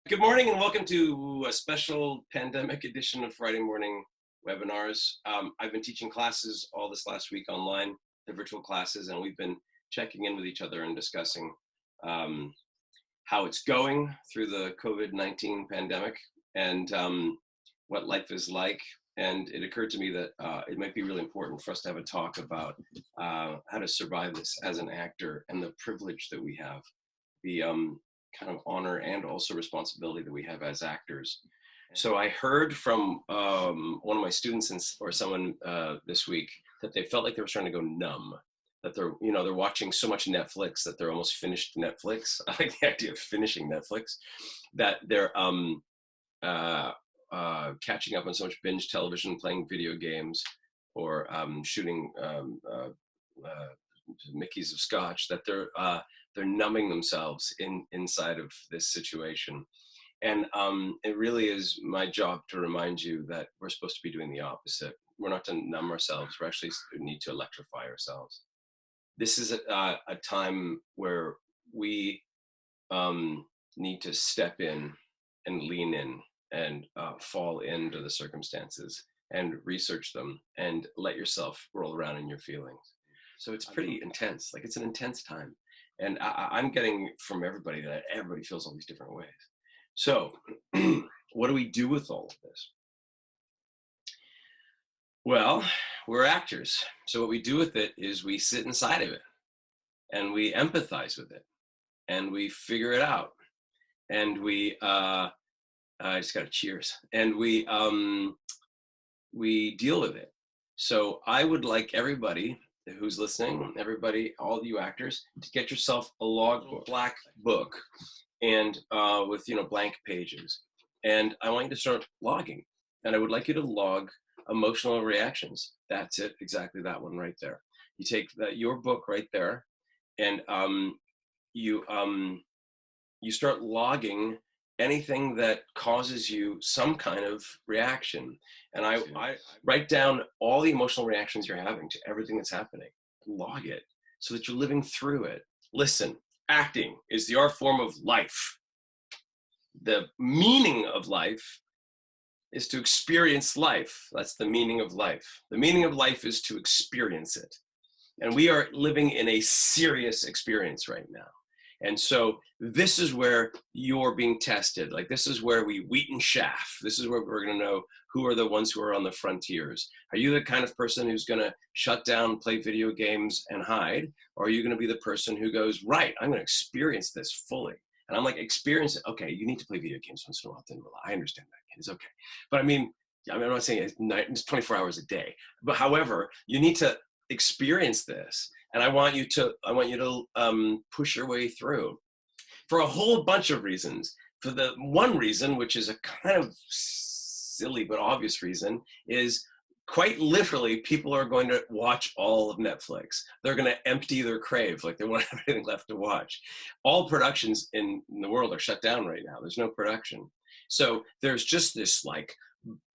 Good morning and welcome to a special pandemic edition of Friday morning webinars. I've been teaching classes all this last week online, the virtual classes, and we've been checking in with each other and discussing how it's going through the COVID-19 pandemic and what life is like. And it occurred to me that it might be really important for us to have a talk about how to survive this as an actor and the privilege that we have, the kind of honor and also responsibility that we have as actors. So I heard from one of my students or someone this week that they felt like they were starting to go numb, that they're watching so much Netflix that they're almost finished Netflix. I like the idea of finishing Netflix, that they're catching up on so much binge television, playing video games, or shooting Mickeys of scotch, that they're numbing themselves inside of this situation. And it really is my job to remind you that we're supposed to be doing the opposite. We're not to numb ourselves. We actually need to electrify ourselves. This is a time where we need to step in and lean in and fall into the circumstances and research them and let yourself roll around in your feelings. So it's pretty intense. Like, it's an intense time. And I'm getting from everybody that everybody feels all these different ways. So what do we do with all of this? Well, we're actors. So what we do with it is we sit inside of it and we empathize with it and we figure it out. And I just got a cheers. And we deal with it. So I would like everybody who's listening, everybody, all you actors, to get yourself a logbook, black book, and with blank pages. And I want you to start logging. And I would like you to log emotional reactions. That's it, exactly that one right there. You take your book right there, and you start logging anything that causes you some kind of reaction. And I write down all the emotional reactions you're having to everything that's happening. Log it so that you're living through it. Listen, acting is the art form of life. The meaning of life is to experience life. That's the meaning of life. The meaning of life is to experience it. And we are living in a serious experience right now. And so this is where you're being tested. Like, this is where we wheat and chaff. This is where we're going to know who are the ones who are on the frontiers. Are you the kind of person who's going to shut down, play video games, and hide? Or are you going to be the person who goes, right, I'm going to experience this fully? And I'm like, experience it. Okay, you need to play video games once in a while. I understand that. It's okay. But I'm not saying it's 24 hours a day. But however, you need to experience this. And I want you to push your way through for a whole bunch of reasons. For the one reason, which is a kind of silly but obvious reason, is quite literally people are going to watch all of Netflix. They're going to empty their crave, like they won't have anything left to watch. All productions in the world are shut down right now. There's no production. So there's just this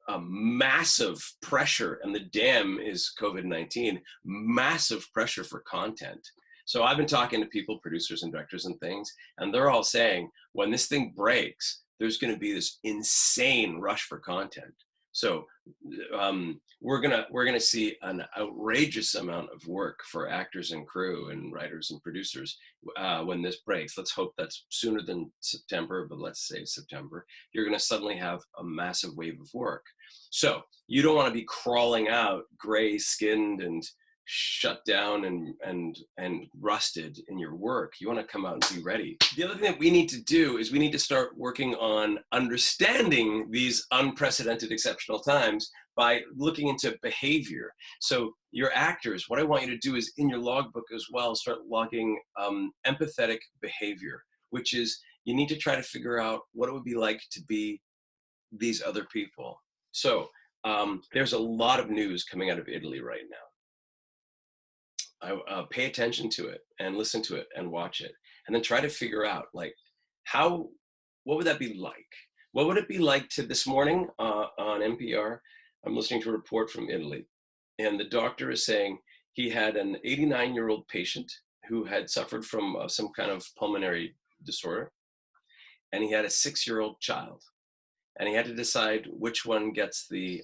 a massive pressure, and the dam is COVID-19, massive pressure for content. So I've been talking to people, producers and directors and things, and they're all saying when this thing breaks, there's going to be this insane rush for content. So we're gonna see an outrageous amount of work for actors and crew and writers and producers when this breaks. Let's hope that's sooner than September, but let's say September. You're gonna suddenly have a massive wave of work. So you don't want to be crawling out gray-skinned and shut down and rusted in your work. You want to come out and be ready. The other thing that we need to do is we need to start working on understanding these unprecedented exceptional times by looking into behavior. So your actors, what I want you to do is in your logbook as well, start logging empathetic behavior, which is you need to try to figure out what it would be like to be these other people. So there's a lot of news coming out of Italy right now. Pay attention to it and listen to it and watch it, and then try to figure out what would that be like? What would it be like to this morning on NPR? I'm listening to a report from Italy, and the doctor is saying he had an 89-year-old patient who had suffered from some kind of pulmonary disorder, and he had a 6-year-old child, and he had to decide which one gets the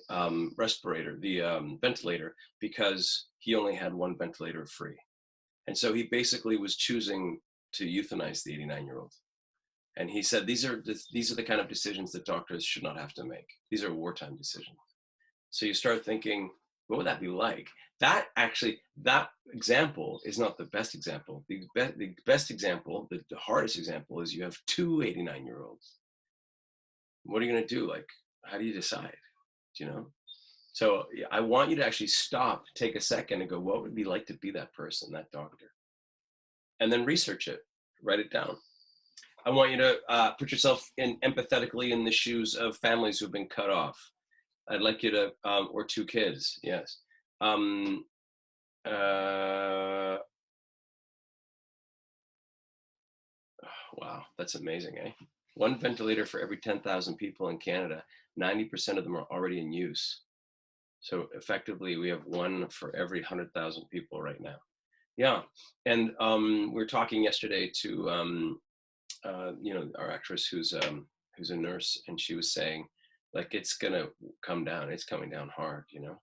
ventilator, because he only had one ventilator free. And so he basically was choosing to euthanize the 89-year-old. And he said, these are the kind of decisions that doctors should not have to make. These are wartime decisions. So you start thinking, what would that be like? That example is not the best example. The best example, the hardest example, is you have two 89-year-olds. What are you going to do? Like, how do you decide? Do you know? So I want you to actually stop, take a second and go, what would it be like to be that person, that doctor? And then research it, write it down. I want you to put yourself empathetically in the shoes of families who've been cut off. I'd like you to, or two kids, yes. Wow, that's amazing, eh? One ventilator for every 10,000 people in Canada. 90% of them are already in use. So effectively, we have one for every 100,000 people right now. Yeah, and we were talking yesterday to our actress who's a nurse, and she was saying, like, it's gonna come down. It's coming down hard, you know.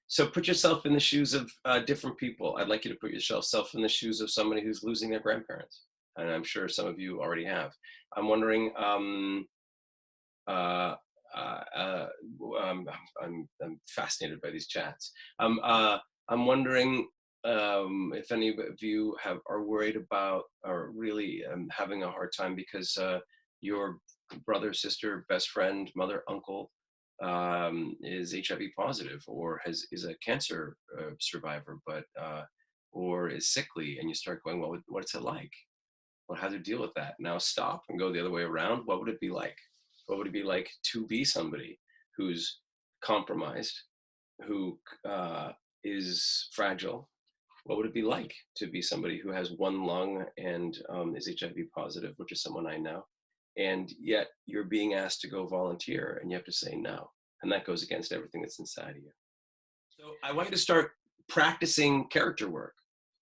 So put yourself in the shoes of different people. I'd like you to put yourself in the shoes of somebody who's losing their grandparents, and I'm sure some of you already have. I'm wondering. I'm fascinated by these chats. I'm wondering if any of you are worried about, or really having a hard time because your brother, sister, best friend, mother, uncle is HIV positive, or is a cancer survivor, but or is sickly, and you start going, well, what's it like? Well, how to deal with that? Now stop and go the other way around. What would it be like? What would it be like to be somebody who's compromised, who is fragile? What would it be like to be somebody who has one lung and is HIV positive, which is someone I know, and yet you're being asked to go volunteer and you have to say no, and that goes against everything that's inside of you. So I want you to start practicing character work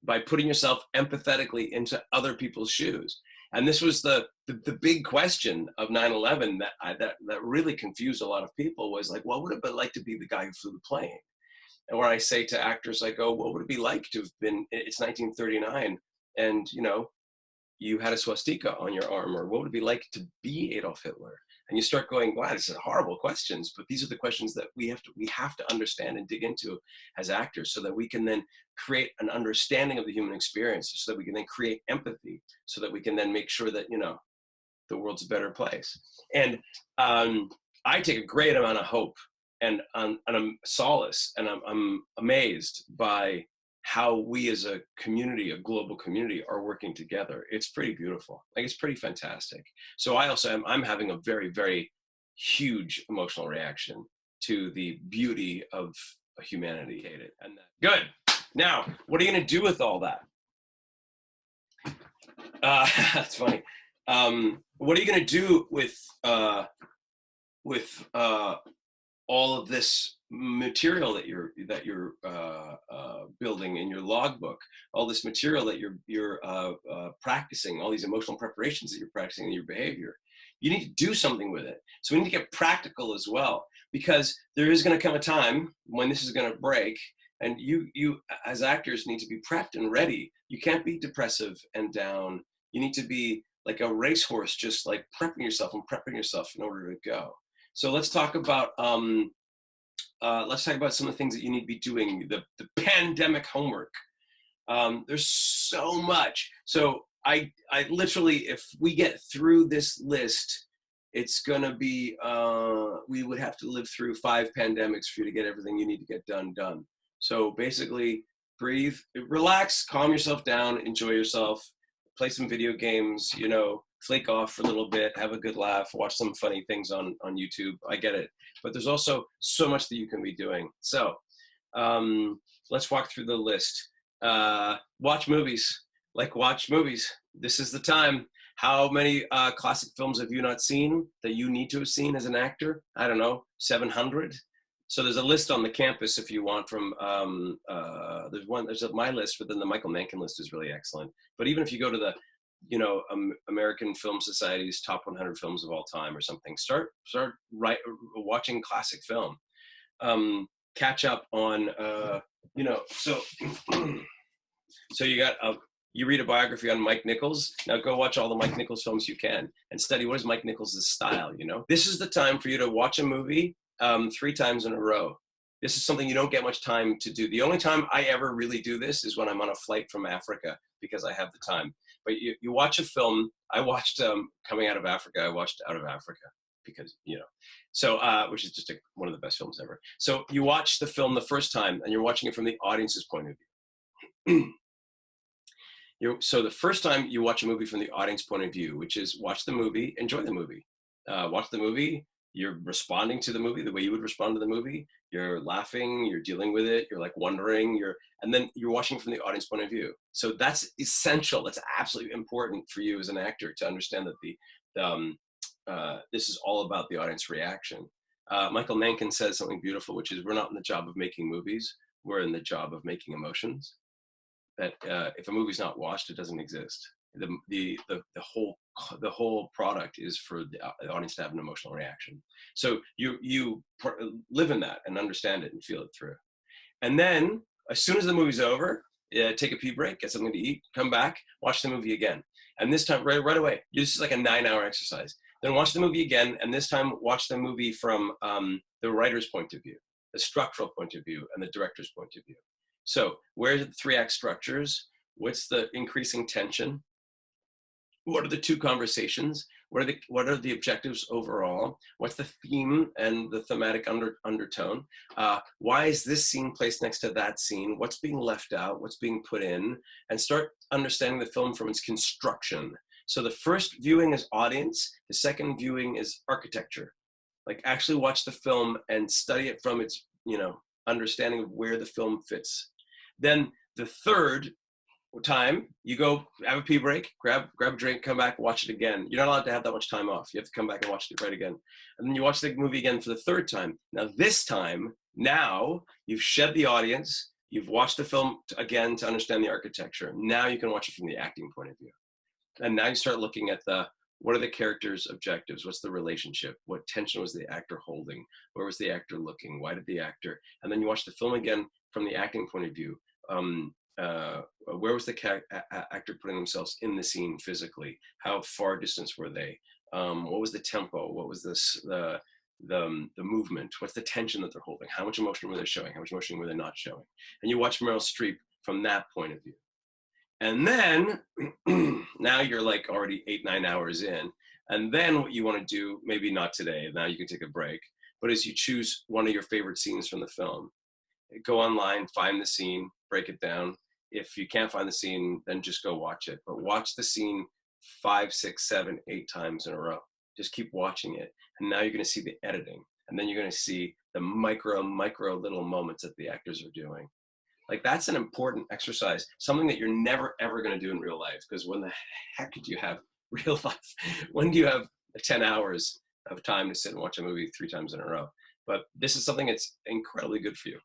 by putting yourself empathetically into other people's shoes. And this was the big question of 9/11 that really confused a lot of people, was like, what would it be like to be the guy who flew the plane? And when I say to actors, I go, what would it be like to have been, it's 1939, and you had a swastika on your arm, or what would it be like to be Adolf Hitler? And you start going, wow, this is horrible questions, but these are the questions that we have to understand and dig into as actors, so that we can then create an understanding of the human experience, so that we can then create empathy, so that we can then make sure that, the world's a better place. And I take a great amount of hope and I'm solace, and I'm amazed by how we as a community, a global community, are working together. It's pretty beautiful. Like, it's pretty fantastic. So I'm having a very, very huge emotional reaction to the beauty of humanity. And good. Now, what are you going to do with all that? That's funny. What are you going to do with all of this material that you're building in your logbook, all this material that you're practicing, all these emotional preparations that you're practicing in your behavior? You need to do something with it. So we need to get practical as well, because there is going to come a time when this is going to break, and you as actors need to be prepped and ready. You can't be depressive and down. You need to be like a racehorse, just like prepping yourself in order to go. So let's talk about some of the things that you need to be doing. The pandemic homework. There's so much. So I literally, if we get through this list, it's gonna be we would have to live through 5 pandemics for you to get everything you need to get done. So basically, breathe, relax, calm yourself down, enjoy yourself, play some video games, flake off for a little bit, have a good laugh, watch some funny things on YouTube. I get it. But there's also so much that you can be doing. So let's walk through the list. Watch movies. Watch movies. This is the time. How many classic films have you not seen that you need to have seen as an actor? I don't know, 700? So there's a list on the campus if you want from, there's my list, but then the Michael Mankin list is really excellent. But even if you go to American Film Society's top 100 films of all time or something. Start watching classic film. Catch up on so so you read a biography on Mike Nichols. Now go watch all the Mike Nichols films you can and study what is Mike Nichols' style. This is the time for you to watch a movie 3 times in a row. This is something you don't get much time to do. The only time I ever really do this is when I'm on a flight from Africa, because I have the time. But you watch a film. I watched Coming Out of Africa. I watched Out of Africa because, so which is just one of the best films ever. So you watch the film the first time and you're watching it from the audience's point of view. So the first time you watch a movie from the audience point of view, which is watch the movie, enjoy the movie. Watch the movie, you're responding to the movie the way you would respond to the movie. You're laughing, you're dealing with it, you're like wondering, and then you're watching from the audience point of view. So that's essential. That's absolutely important for you as an actor to understand that this is all about the audience reaction. Michael Mencken says something beautiful, which is we're not in the job of making movies, we're in the job of making emotions. That if a movie's not watched, it doesn't exist. The whole product is for the audience to have an emotional reaction. So you live in that and understand it and feel it through. And then as soon as the movie's over, take a pee break, get something to eat, come back, watch the movie again. And this time right away, this is like a 9-hour exercise. Then watch the movie again, and this time watch the movie from the writer's point of view, the structural point of view, and the director's point of view. So where are the 3-act structures? What's the increasing tension? What are the 2 conversations? What are the objectives overall? What's the theme and the thematic undertone? Why is this scene placed next to that scene? What's being left out? What's being put in? And start understanding the film from its construction. So the first viewing is audience. The second viewing is architecture. Like actually watch the film and study it from its, understanding of where the film fits. Then the third time, you go have a pee break, grab a drink, come back, watch it again. You're not allowed to have that much time off. You have to come back and watch it right again. And then you watch the movie again for the third time. Now this time, you've shed the audience, you've watched the film again to understand the architecture. Now you can watch it from the acting point of view. And now you start looking at what are the characters' objectives? What's the relationship? What tension was the actor holding? Where was the actor looking? Why did the actor? And then you watch the film again from the acting point of view. Where was the actor putting themselves in the scene physically? How far distance were they? What was the tempo? What was the movement? What's the tension that they're holding? How much emotion were they showing? How much emotion were they not showing? And you watch Meryl Streep from that point of view. And then now you're like already 8-9 hours in. And then what you want to do, maybe not today, now you can take a break, but is you choose one of your favorite scenes from the film. Go online, find the scene, break it down. If you can't find the scene, then just go watch it. But watch the scene 5, 6, 7, 8 times in a row. Just keep watching it. And now you're going to see the editing. And then you're going to see the micro little moments that the actors are doing. Like that's an important exercise, something that you're never, ever going to do in real life. Because when the heck do you have real life? When do you have 10 hours of time to sit and watch a movie 3 times in a row? But this is something that's incredibly good for you.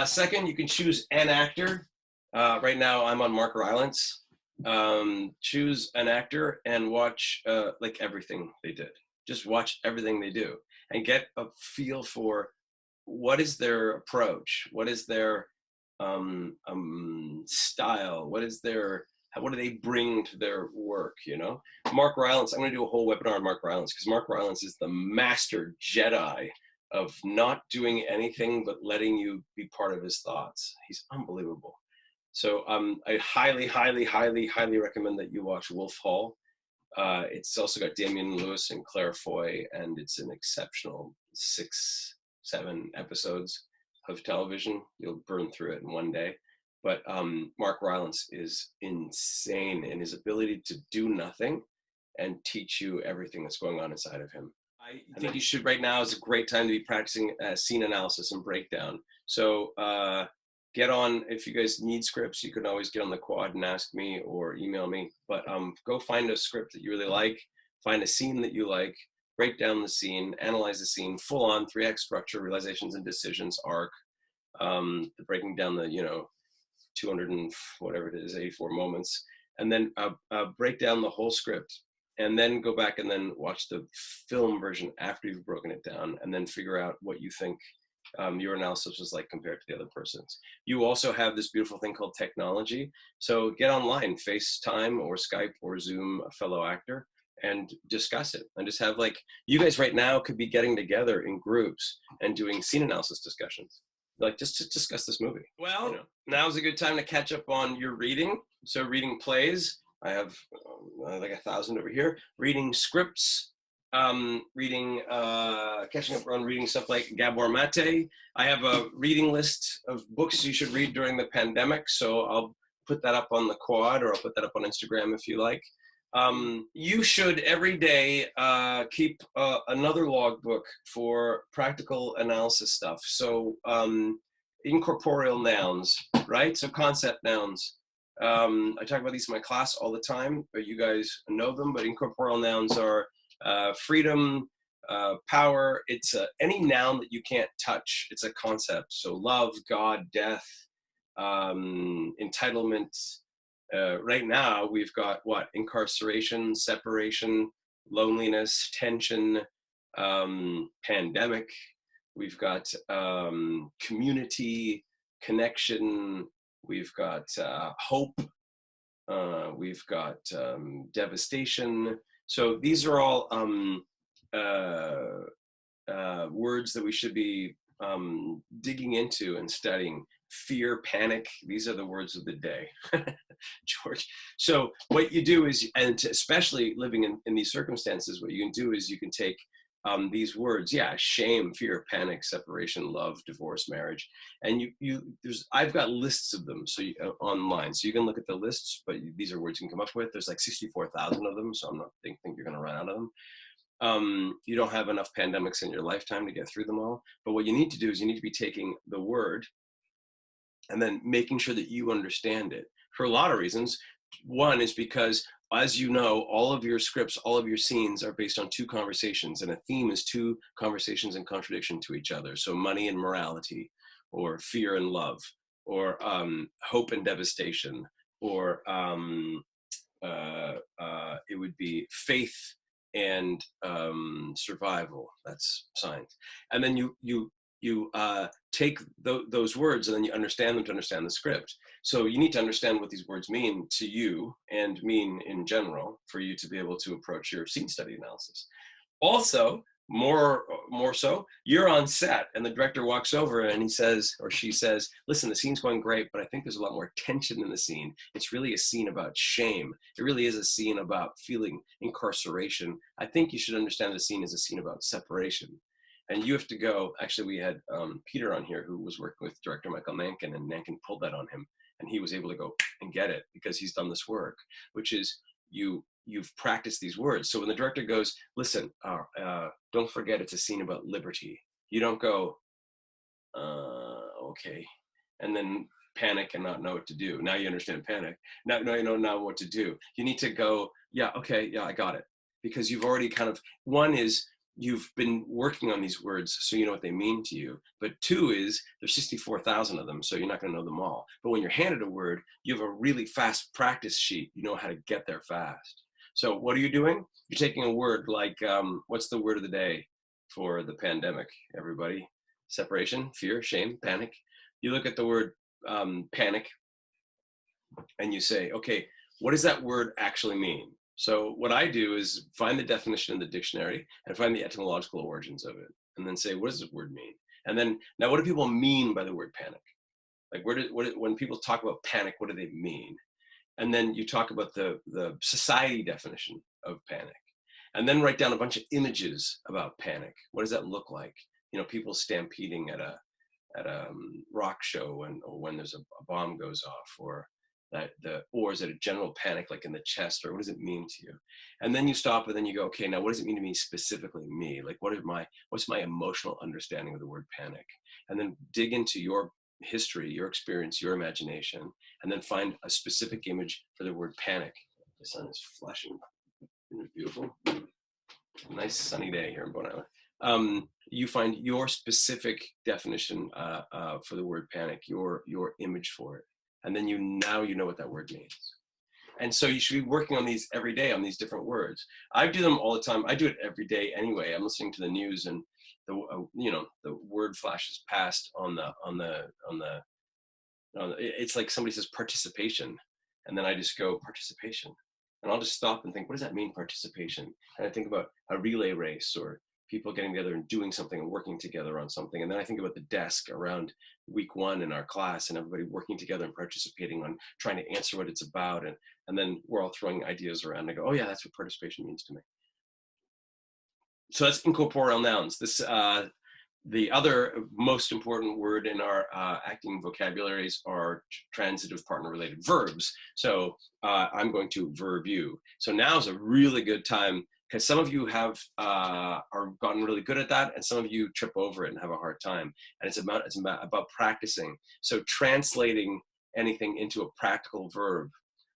Second, you can choose an actor. Right now, I'm on Mark Rylance. Choose an actor and watch like everything they did. Just watch everything they do and get a feel for what is their approach, what is their style, what do they bring to their work, Mark Rylance, I'm going to do a whole webinar on Mark Rylance because Mark Rylance is the master Jedi of not doing anything but letting you be part of his thoughts. He's unbelievable. So I highly, highly, highly, highly recommend that you watch Wolf Hall. It's also got Damian Lewis and Claire Foy, and it's an exceptional 6-7 episodes of television. You'll burn through it in one day. But Mark Rylance is insane in his ability to do nothing and teach you everything that's going on inside of him. I think you should, right now is a great time to be practicing scene analysis and breakdown. So get on, if you guys need scripts, you can always get on the quad and ask me or email me. But go find a script that you really like, find a scene that you like, break down the scene, analyze the scene, full on 3-act structure, realizations and decisions arc, the breaking down the, 200 and whatever it is, 84 moments, and then break down the whole script, and then go back and then watch the film version after you've broken it down, and then figure out what you think your analysis was like compared to the other person's. You also have this beautiful thing called technology. So get online, FaceTime or Skype or Zoom a fellow actor and discuss it. And just have, like, you guys right now could be getting together in groups and doing scene analysis discussions, like just to discuss this movie. Well, you know, now's a good time to catch up on your reading. So reading plays, I have like 1,000 over here. Reading scripts, catching up on reading stuff like Gabor Mate. I have a reading list of books you should read during the pandemic, so I'll put that up on the quad, or I'll put that up on Instagram if you like. You should every day keep another logbook for practical analysis stuff. So incorporeal nouns, right? So concept nouns. I talk about these in my class all the time, but you guys know them. But incorporeal nouns are freedom, power. It's any noun that you can't touch. It's a concept. So love, God, death, entitlement. Right now we've got what? Incarceration, separation, loneliness, tension, pandemic. We've got community, connection. We've got hope. We've got devastation. So these are all words that we should be digging into and studying. Fear, panic, these are the words of the day, George. So what you do is, and especially living in these circumstances, what you can do is you can take these words, shame, fear, panic, separation, love, divorce, marriage, and I've got lists of them, so online, so you can look at the lists, but these are words you can come up with. There's like 64,000 of them, so I'm not think you're going to run out of them. You don't have enough pandemics in your lifetime to get through them all, but what you need to do is you need to be taking the word and then making sure that you understand it for a lot of reasons. One is because, as you know, all of your scripts, all of your scenes are based on two conversations, and a theme is two conversations in contradiction to each other. So money and morality, or fear and love, or hope and devastation, or it would be faith and survival. That's science. And then you take those words and then you understand them to understand the script. So you need to understand what these words mean to you and mean in general for you to be able to approach your scene study analysis. Also, more so, you're on set and the director walks over and he says, or she says, listen, the scene's going great, but I think there's a lot more tension in the scene. It's really a scene about shame. It really is a scene about feeling incarceration. I think you should understand the scene as a scene about separation. And you have to go, actually we had Peter on here who was working with director Michael Nankin, and Nankin pulled that on him and he was able to go and get it because he's done this work, which is you've practiced these words. So when the director goes, listen, don't forget it's a scene about liberty. You don't go, okay, and then panic and not know what to do. Now you understand panic. Now you know now what to do. You need to go, yeah, okay, yeah, I got it. Because you've already kind of, one is you've been working on these words so you know what they mean to you. But two is there's 64,000 of them, so you're not going to know them all. But when you're handed a word, you have a really fast practice sheet. You know how to get there fast. So what are you doing? You're taking a word like, what's the word of the day for the pandemic, everybody? Separation, fear, shame, panic. You look at the word panic and you say, okay, what does that word actually mean? So what I do is find the definition in the dictionary and find the etymological origins of it, and then say, what does this word mean? And then, now what do people mean by the word panic? Like when people talk about panic, what do they mean? And then you talk about the society definition of panic. And then write down a bunch of images about panic. What does that look like? You know, people stampeding at a rock show when there's a bomb goes off, or is it a general panic like in the chest, or what does it mean to you? And then you stop and then you go, okay, now what does it mean to me specifically, me? Like what's my emotional understanding of the word panic? And then dig into your history, your experience, your imagination, and then find a specific image for the word panic. The sun is flashing. Isn't it beautiful? Nice sunny day here in Bon Island. You find your specific definition for the word panic, your image for it, And then now you know what that word means. And so you should be working on these every day, on these different words. I do them all the time. I do it every day anyway. I'm listening to the news, and the word flashes past it's like somebody says participation, and then I just go participation, and I'll just stop and think, what does that mean, participation? And I think about a relay race, or people getting together and doing something and working together on something. And then I think about the desk around week 1 in our class, and everybody working together and participating on trying to answer what it's about. And then we're all throwing ideas around. And I go, oh yeah, that's what participation means to me. So that's incorporeal nouns. The other most important word in our acting vocabularies are transitive partner-related verbs. So I'm going to verb you. So now is a really good time, because some of you have are gotten really good at that, and some of you trip over it and have a hard time. And it's about practicing. So translating anything into a practical verb,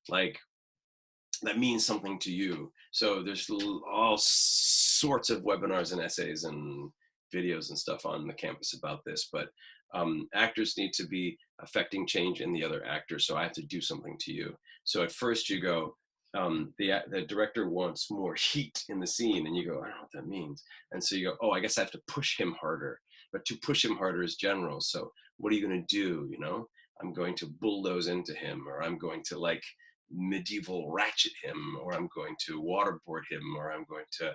like that means something to you. So there's all sorts of webinars and essays and videos and stuff on the campus about this, but actors need to be affecting change in the other actor. So I have to do something to you. So at first you go, the director wants more heat in the scene, and you go, I don't know what that means. And so you go, oh, I guess I have to push him harder. But to push him harder is general. So what are you going to do? I'm going to bulldoze into him, or I'm going to like medieval ratchet him, or I'm going to waterboard him, or I'm going to,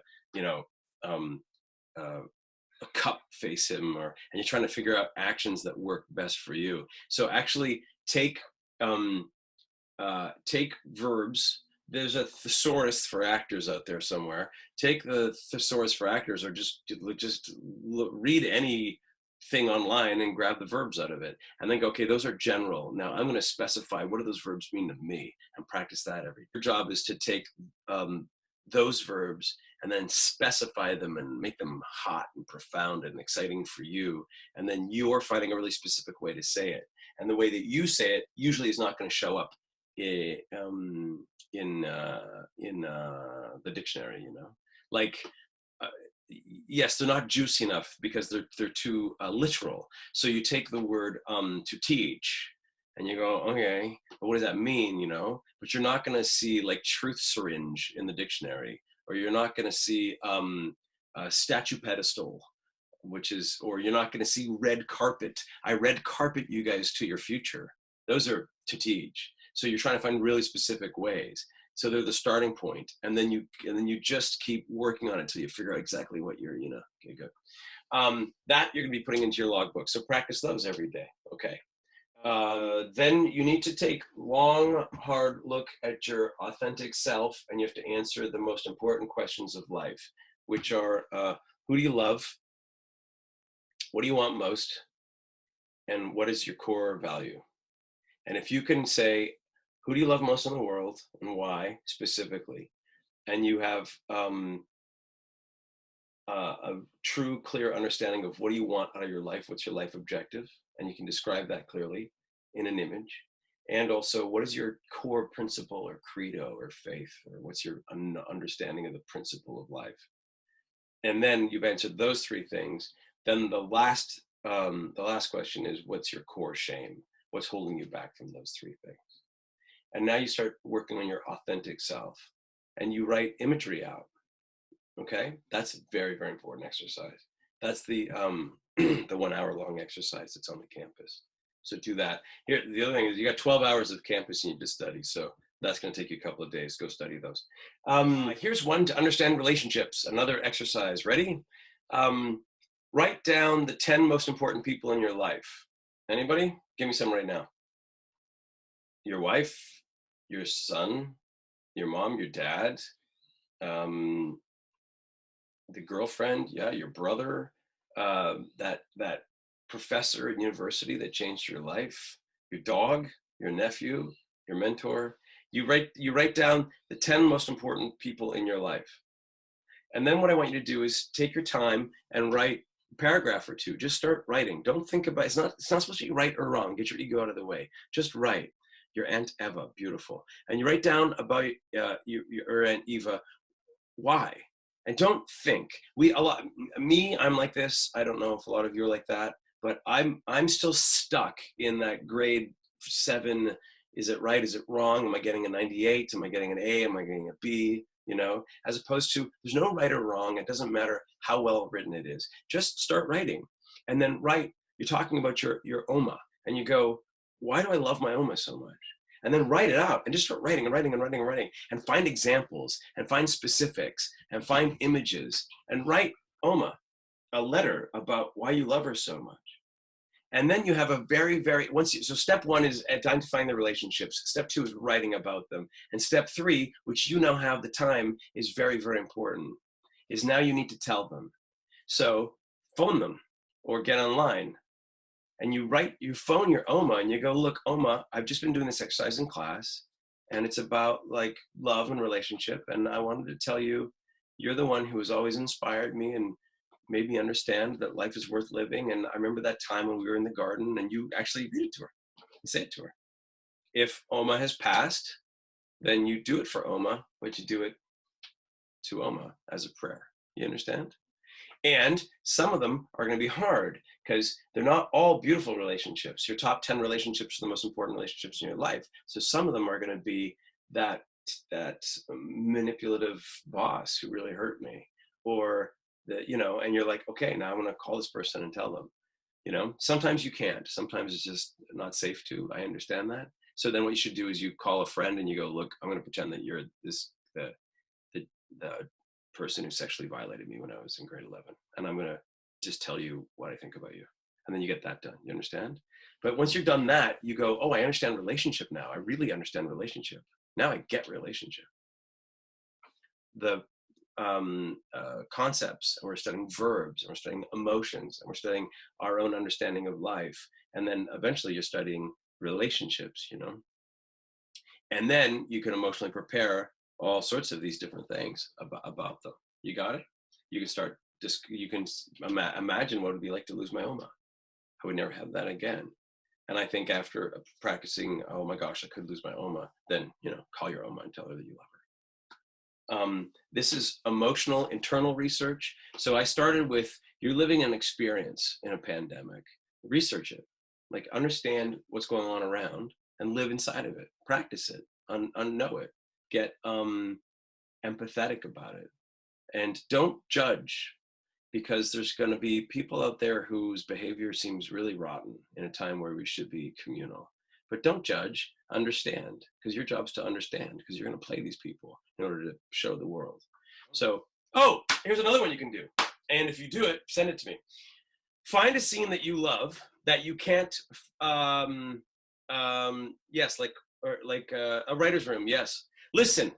cup face him, and you're trying to figure out actions that work best for you. So actually take verbs. There's a thesaurus for actors out there somewhere. Take the thesaurus for actors, or just read anything online and grab the verbs out of it, and then go, okay, those are general. Now I'm going to specify, what do those verbs mean to me, and practice that every day. Your job is to take those verbs and then specify them and make them hot and profound and exciting for you. And then you're finding a really specific way to say it. And the way that you say it usually is not going to show up in the dictionary, like, yes, they're not juicy enough because they're too literal. So you take the word to teach, and you go, okay, but what does that mean, But you're not going to see like truth syringe in the dictionary, or you're not going to see a statue pedestal, or you're not going to see red carpet. I red carpet you guys to your future. Those are to teach. So you're trying to find really specific ways. So they're the starting point, and then you just keep working on it until you figure out exactly what you're, okay, good. That you're going to be putting into your logbook. So practice those every day. Okay. Then you need to take long, hard look at your authentic self, and you have to answer the most important questions of life, which are, who do you love? What do you want most? And what is your core value? And if you can say, who do you love most in the world and why specifically, and you have a true, clear understanding of what do you want out of your life, what's your life objective, and you can describe that clearly in an image. And also, what is your core principle or credo or faith, or what's your understanding of the principle of life? And then you've answered those 3 things. Then the last question is, what's your core shame? What's holding you back from those 3 things? And now you start working on your authentic self, and you write imagery out. Okay, that's a very, very important exercise. That's the 1 hour long exercise that's on the campus. So do that. Here, the other thing is, you got 12 hours of campus you need to study. So that's going to take you a couple of days. Go study those. Here's one to understand relationships. Another exercise. Ready? Write down the 10 most important people in your life. Anybody? Give me some right now. Your wife, your son, your mom, your dad, the girlfriend, yeah, your brother, that professor at university that changed your life, your dog, your nephew, your mentor. You write down the 10 most important people in your life. And then what I want you to do is take your time and write a paragraph or 2. Just start writing. Don't think about it's not supposed to be right or wrong. Get your ego out of the way. Just write. Your Aunt Eva, beautiful. And you write down about your Aunt Eva, why? And don't think. I'm like this. I don't know if a lot of you are like that, but I'm still stuck in that grade 7. Is it right? Is it wrong? Am I getting a 98? Am I getting an A? Am I getting a B? You know, as opposed to there's no right or wrong. It doesn't matter how well written it is. Just start writing, and then write. You're talking about your oma, and you go, why do I love my oma so much? And then write it out, and just start writing and writing and writing and writing, and find examples, and find specifics, and find images, and write oma a letter about why you love her so much. And then you have a so step 1 is identifying the relationships. Step 2 is writing about them. And step 3, which you now have the time, is very, very important, is now you need to tell them. So phone them or get online. And you phone your oma and you go, look, oma, I've just been doing this exercise in class, and it's about like love and relationship. And I wanted to tell you, you're the one who has always inspired me and made me understand that life is worth living. And I remember that time when we were in the garden, and you actually read it to her and say it to her. If oma has passed, then you do it for oma, but you do it to oma as a prayer. You understand? And some of them are going to be hard because they're not all beautiful relationships. Your top 10 relationships are the most important relationships in your life. So some of them are going to be that manipulative boss who really hurt me, or that, you know, and you're like, okay, now I'm going to call this person and tell them. You know, sometimes you can't. Sometimes it's just not safe to. I understand that. So then what you should do is you call a friend and you go, look, I'm going to pretend that you're the person who sexually violated me when I was in grade 11. And I'm going to just tell you what I think about you. And then you get that done. You understand? But once you've done that, you go, oh, I understand relationship now. I really understand relationship. Now I get relationship. The concepts, and we're studying verbs, and we're studying emotions, and we're studying our own understanding of life. And then eventually you're studying relationships, you know? And then you can emotionally prepare all sorts of these different things about them. You got it? You can start, you can imagine what it would be like to lose my oma. I would never have that again. And I think after practicing, oh my gosh, I could lose my oma, then, you know, call your oma and tell her that you love her. This is emotional internal research. So I started with, you're living an experience in a pandemic. Research it. Like, understand what's going on around and live inside of it. Practice it. Know it. Get empathetic about it. And don't judge, because there's going to be people out there whose behavior seems really rotten in a time where we should be communal. But don't judge, understand, because your job's to understand, because you're going to play these people in order to show the world. So, oh, here's another one you can do. And if you do it, send it to me. Find a scene that you love that you can't, yes, like a writer's room, yes. Listen,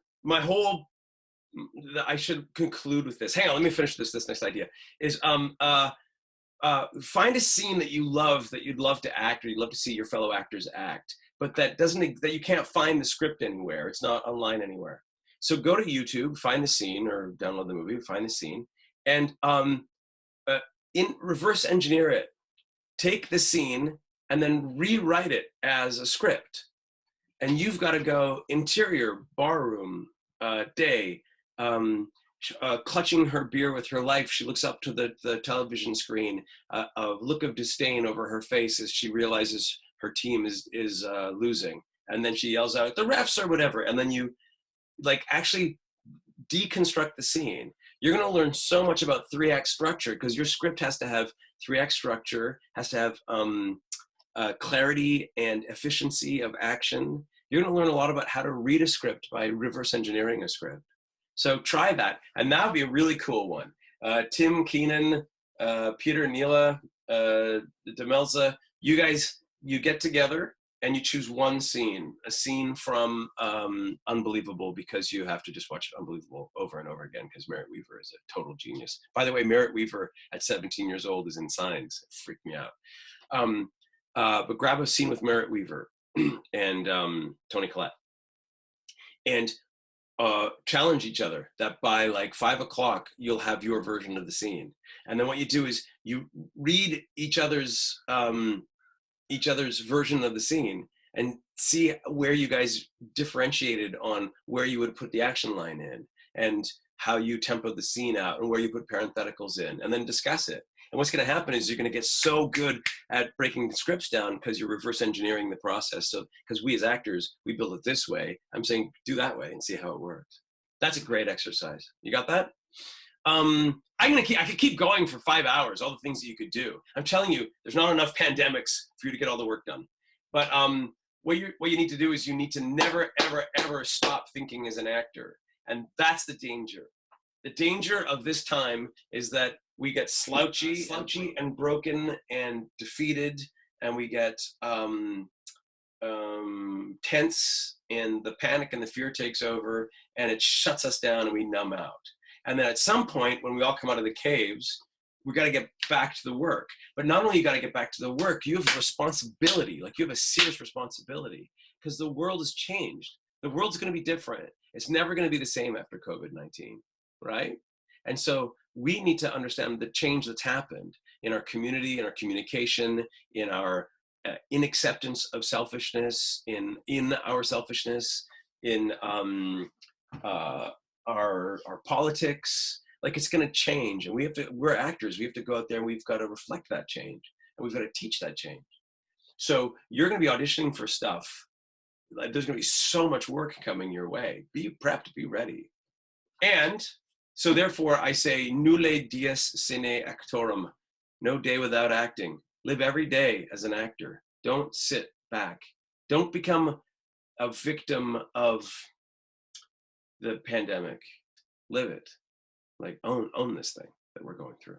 I should conclude with this. Hang on, let me finish this next idea. Is find a scene that you love, that you'd love to act, or you'd love to see your fellow actors act, but that you can't find the script anywhere. It's not online anywhere. So go to YouTube, find the scene, or download the movie, find the scene, and in reverse engineer it. Take the scene and then rewrite it as a script. And you've got to go interior, barroom, day, clutching her beer with her life. She looks up to the television screen, a look of disdain over her face as she realizes her team is losing. And then she yells out, the refs or whatever. And then you like actually deconstruct the scene. You're going to learn so much about 3-act structure, because your script has to have 3-act structure, has to have clarity and efficiency of action. You're going to learn a lot about how to read a script by reverse engineering a script. So try that, and that would be a really cool one. Tim Keenan, Peter Neela, Demelza, you guys, you get together and you choose one scene, a scene from Unbelievable, because you have to just watch Unbelievable over and over again, because Merritt Wever is a total genius. By the way, Merritt Wever at 17 years old is in Signs. It freaked me out. But grab a scene with Merritt Wever and Toni Collette, and challenge each other that by like 5 o'clock you'll have your version of the scene. And then what you do is you read each other's version of the scene and see where you guys differentiated on where you would put the action line in, and how you tempo the scene out, and where you put parentheticals in, and then discuss it. And what's going to happen is you're going to get so good at breaking the scripts down because you're reverse engineering the process. So, because we as actors, we build it this way, I'm saying do that way and see how it works. That's a great exercise. You got that? I could keep going for 5 hours, all the things that you could do. I'm telling you, there's not enough pandemics for you to get all the work done. But what you need to do is you need to never, ever, ever stop thinking as an actor. And that's the danger. The danger of this time is that we get slouchy and broken and defeated, and we get tense, and the panic and the fear takes over, and it shuts us down and we numb out. And then at some point, when we all come out of the caves, we got to get back to the work. But not only you got to get back to the work, you have a responsibility, like you have a serious responsibility, because the world has changed. The world's going to be different. It's never going to be the same after COVID-19, right? And so we need to understand the change that's happened in our community, in our communication, in our in acceptance of selfishness, in our selfishness, in our politics. Like, it's going to change, and we're actors. We have to go out there and we've got to reflect that change, and we've got to teach that change. So you're going to be auditioning for stuff. Like, there's going to be so much work coming your way. Be prepped, be ready. And so therefore I say, nulle dies sine actorum. No day without acting. Live every day as an actor. Don't sit back. Don't become a victim of the pandemic. Live it. Like, own this thing that we're going through.